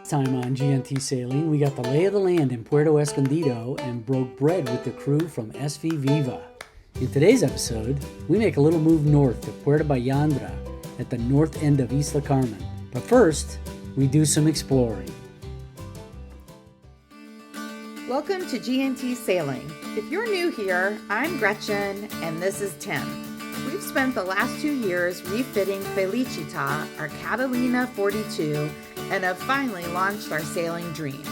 Last time on GNT Sailing, we got the lay of the land in Puerto Escondido and broke bread with the crew from SV Viva. In today's episode, we make a little move north to Puerto Balandra at the north end of Isla Carmen. But first, we do some exploring. Welcome to GNT Sailing. If you're new here, I'm Gretchen and this is Tim. We've spent the last 2 years refitting Felicita, our Catalina 42, and have finally launched our sailing dream.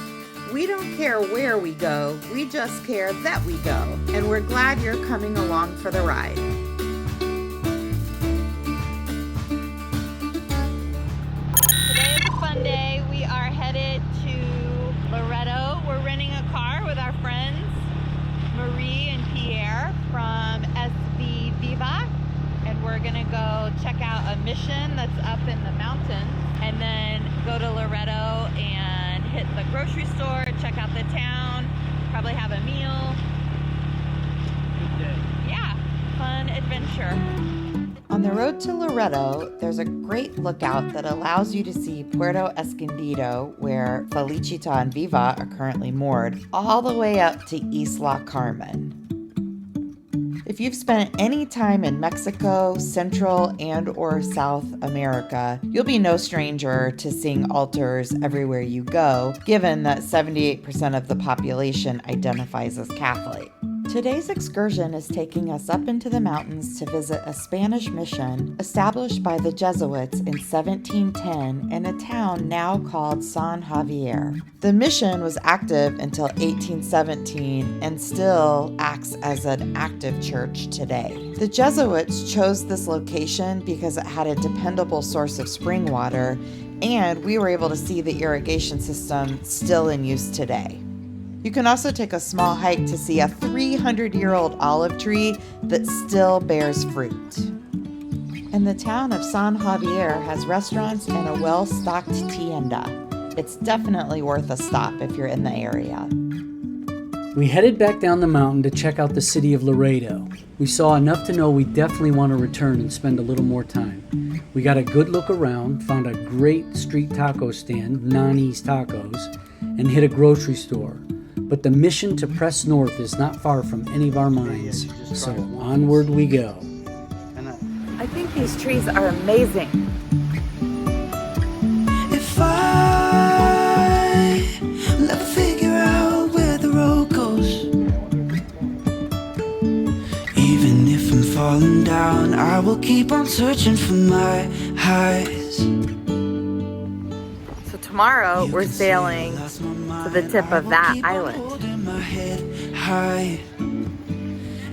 We don't care where we go, we just care that we go, and we're glad you're coming along for the ride. Today is a fun day. We are headed to Loreto. We're renting a car with our friends Marie and Pierre from SV Viva, and we're gonna go check out a mission that's up in the mountains and then go to Loreto and hit the grocery store, check out the town, probably have a meal. Good day. Yeah, fun adventure. On the road to Loreto, there's a great lookout that allows you to see Puerto Escondido, where Felicita and Viva are currently moored, all the way up to Isla Carmen. If you've spent any time in Mexico, Central and or South America, you'll be no stranger to seeing altars everywhere you go, given that 78% of the population identifies as Catholic. Today's excursion is taking us up into the mountains to visit a Spanish mission established by the Jesuits in 1710 in a town now called San Javier. The mission was active until 1817 and still acts as an active church today. The Jesuits chose this location because it had a dependable source of spring water, and we were able to see the irrigation system still in use today. You can also take a small hike to see a 300-year-old olive tree that still bears fruit. And the town of San Javier has restaurants and a well-stocked tienda. It's definitely worth a stop if you're in the area. We headed back down the mountain to check out the city of Loreto. We saw enough to know we definitely want to return and spend a little more time. We got a good look around, found a great street taco stand, Nani's Tacos, and hit a grocery store. But the mission to press north is not far from any of our minds, so onward we go. I think these trees are amazing. If I never figure out where the road goes, even if I'm falling down, I will keep on searching for my highs. So tomorrow we're sailing to the tip of that island.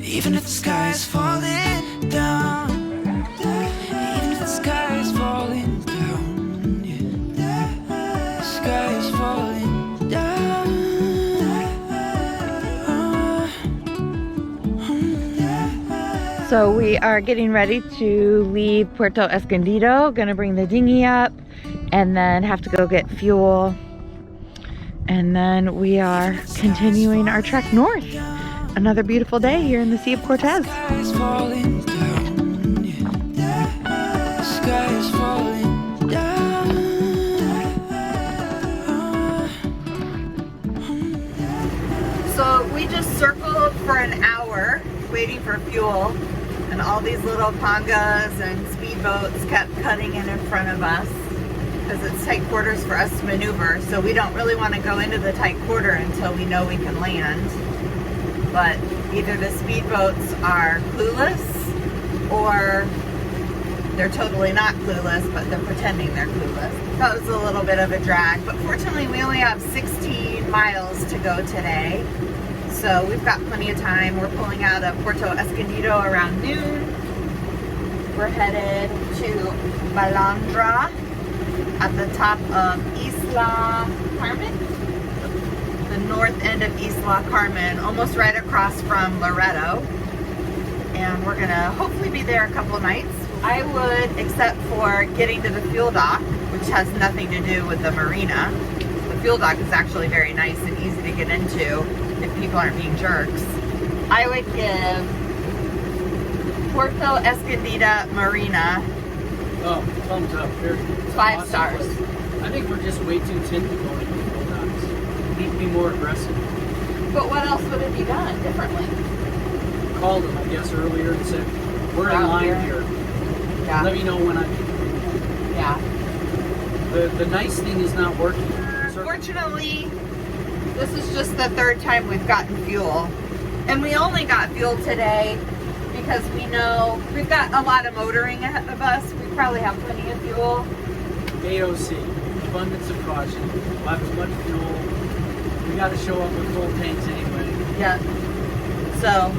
Even if the sky is falling down, even if the sky is falling down, yeah. The sky is falling down. So we are getting ready to leave Puerto Escondido, gonna bring the dinghy up and then have to go get fuel. And then we are continuing our trek north. Another beautiful day here in the Sea of Cortez. So we just circled for an hour waiting for fuel, and all these little pangas and speedboats kept cutting in front of us, because it's tight quarters for us to maneuver, so we don't really want to go into the tight quarter until we know we can land. But either the speedboats are clueless or they're totally not clueless, but they're pretending they're clueless. That was a little bit of a drag, but fortunately we only have 16 miles to go today, so we've got plenty of time. We're pulling out of Puerto Escondido around noon. We're headed to Balandra at the top of Isla Carmen, the north end of Isla Carmen, almost right across from Loreto. And we're gonna hopefully be there a couple nights. I would, except for getting to the fuel dock, which has nothing to do with the marina. The fuel dock is actually very nice and easy to get into if people aren't being jerks. I would give Puerto Escondido Marina Oh, thumbs up here. 5 stars. I think we're just way too typical in the fuel docks. We need to be more aggressive. But what else would have you done differently? Called them, I guess, earlier and said, we're in Out line here. here. Yeah. Let me know when I... Yeah. The nice thing is not working. Fortunately, this is just the third time we've gotten fuel. And we only got fuel today because we know we've got a lot of motoring ahead of us. We probably have plenty of fuel. AOC, abundance of caution. We'll have as much fuel. We got to show up with full tanks anyway. Yeah. So,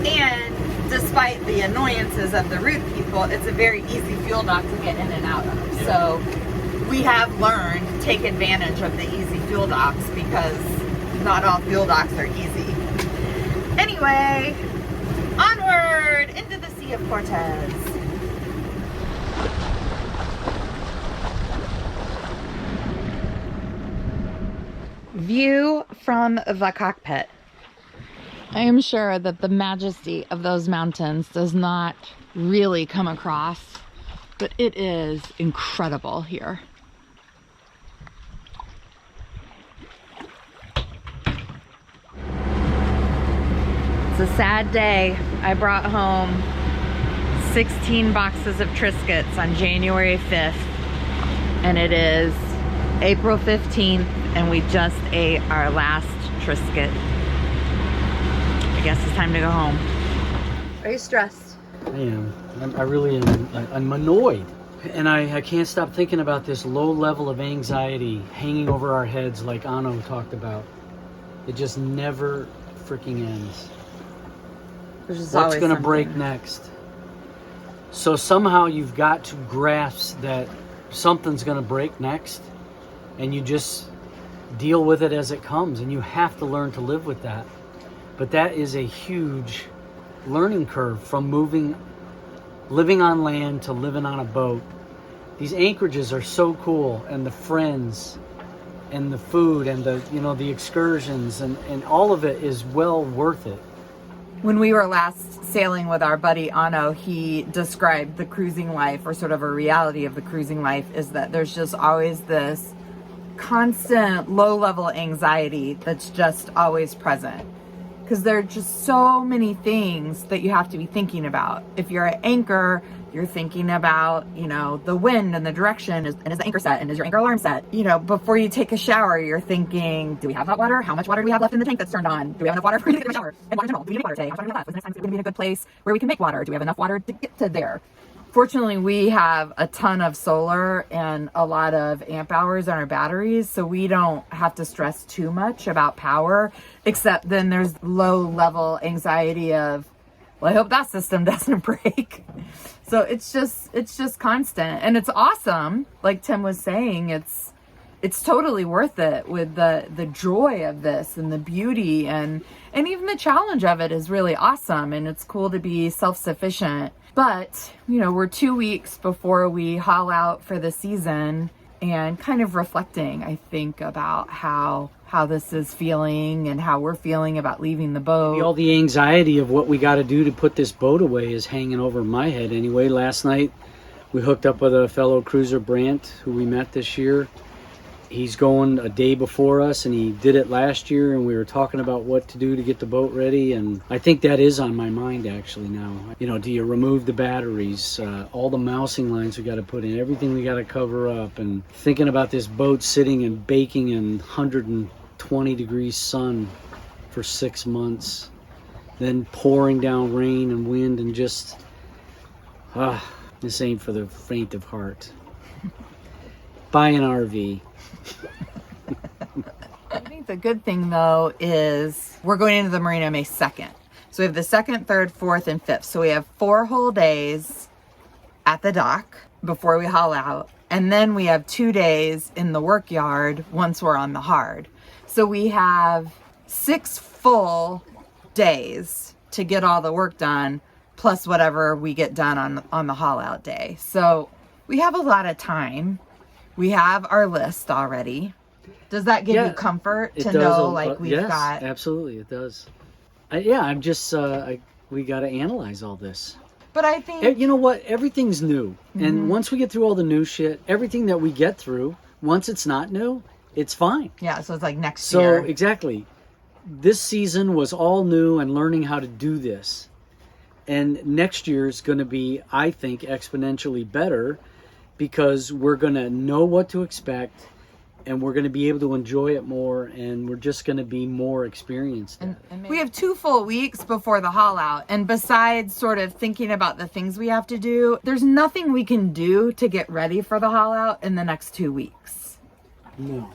and despite the annoyances of the route people, it's a very easy fuel dock to get in and out of. Yeah. So we have learned to take advantage of the easy fuel docks because not all fuel docks are easy. Anyway, onward into the Sea of Cortez. View from the cockpit. I am sure that the majesty of those mountains does not really come across, but it is incredible here. It's a sad day. I brought home 16 boxes of Triscuits on January 5th, and it is April 15th, and we just ate our last Triscuit. I guess it's time to go home. Are you stressed? I am. I really am. I'm annoyed. And I can't stop thinking about this low level of anxiety hanging over our heads like Anno talked about. It just never freaking ends. What's going to break next? So somehow you've got to grasp that something's going to break next, and you just deal with it as it comes, and you have to learn to live with that. But that is a huge learning curve from living on land to living on a boat. These anchorages are so cool, and the friends and the food and the excursions and all of it is well worth it. When we were last sailing with our buddy Anno, he described the cruising life, or sort of a reality of the cruising life, is that there's just always this constant low-level anxiety that's just always present. Because there are just so many things that you have to be thinking about. If you're at anchor, you're thinking about, the wind and the direction, and is the anchor set, and is your anchor alarm set? Before you take a shower, you're thinking, do we have hot water? How much water do we have left in the tank that's turned on? Do we have enough water for you to get a shower? And water in general, do we need water today? How much water do we have left? Was the next time going to be in a good place where we can make water? Do we have enough water to get to there? Fortunately, we have a ton of solar and a lot of amp hours on our batteries, so we don't have to stress too much about power, except then there's low-level anxiety of, well, I hope that system doesn't break. So it's just constant, and it's awesome. Like Tim was saying, it's totally worth it with the joy of this and the beauty, and even the challenge of it is really awesome, and it's cool to be self-sufficient. But, we're 2 weeks before we haul out for the season, and kind of reflecting, I think, about how this is feeling and how we're feeling about leaving the boat. All the anxiety of what we got to do to put this boat away is hanging over my head anyway. Last night, we hooked up with a fellow cruiser, Brant, who we met this year. He's going a day before us, and he did it last year, and we were talking about what to do to get the boat ready, and I think that is on my mind actually now. Do you remove the batteries, all the mousing lines we got to put in, everything we got to cover up, and thinking about this boat sitting and baking in 120 degrees sun for 6 months, then pouring down rain and wind, and just, this ain't for the faint of heart. Buy an RV. I think the good thing, though, is we're going into the marina May 2nd. So we have the 2nd, 3rd, 4th, and 5th. So we have 4 whole days at the dock before we haul out. And then we have 2 days in the work yard once we're on the hard. So we have 6 full days to get all the work done, plus whatever we get done on the haul out day. So we have a lot of time. We have our list already. Does that give you comfort to know, we've got? Yes, absolutely, it does. I'm just, we got to analyze all this. But I think... You know what? Everything's new. Mm-hmm. And once we get through all the new shit, everything that we get through, once it's not new, it's fine. Yeah, so it's like next So year. exactly, this season was all new and learning how to do this. And next year is going to be, I think, exponentially better because we're going to know what to expect and we're going to be able to enjoy it more and we're just going to be more experienced at it. We have 2 full weeks before the haul out, and besides sort of thinking about the things we have to do, there's nothing we can do to get ready for the haul out in the next 2 weeks. No.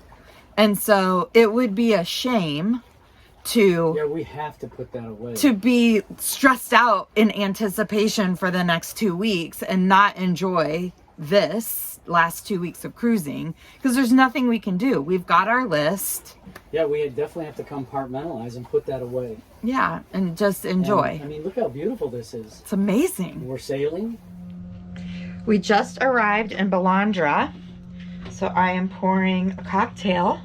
And so it would be a shame to Yeah, we have to put that away. to be stressed out in anticipation for the next 2 weeks and not enjoy this last 2 weeks of cruising because there's nothing we can do. We've got our list. Yeah, we definitely have to compartmentalize and put that away. Yeah, and just enjoy. And, I mean, look how beautiful this is. It's amazing. We're sailing. We just arrived in Balandra, so I am pouring a cocktail.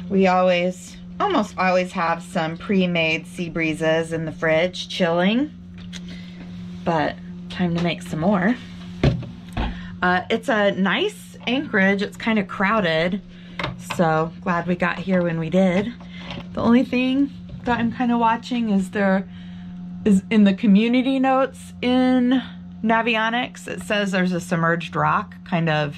We almost always have some pre-made sea breezes in the fridge chilling, but time to make some more. It's a nice anchorage. It's kind of crowded, so glad we got here when we did. The only thing that I'm kind of watching is there is in the community notes in Navionics, it says there's a submerged rock kind of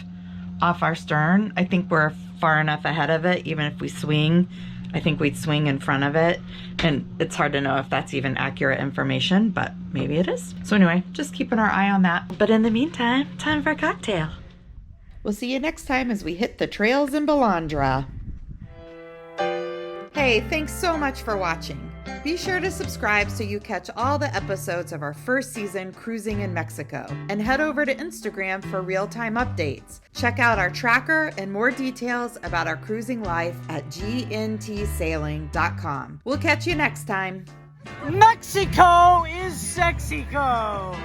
off our stern. I think we're far enough ahead of it, even if we swing. I think we'd swing in front of it, and it's hard to know if that's even accurate information, but maybe it is. So anyway, just keeping our eye on that. But in the meantime, time for a cocktail. We'll see you next time as we hit the trails in Balandra. Hey, thanks so much for watching. Be sure to subscribe so you catch all the episodes of our first season cruising in Mexico. And head over to Instagram for real-time updates. Check out our tracker and more details about our cruising life at gntsailing.com. We'll catch you next time. Mexico is Sexico!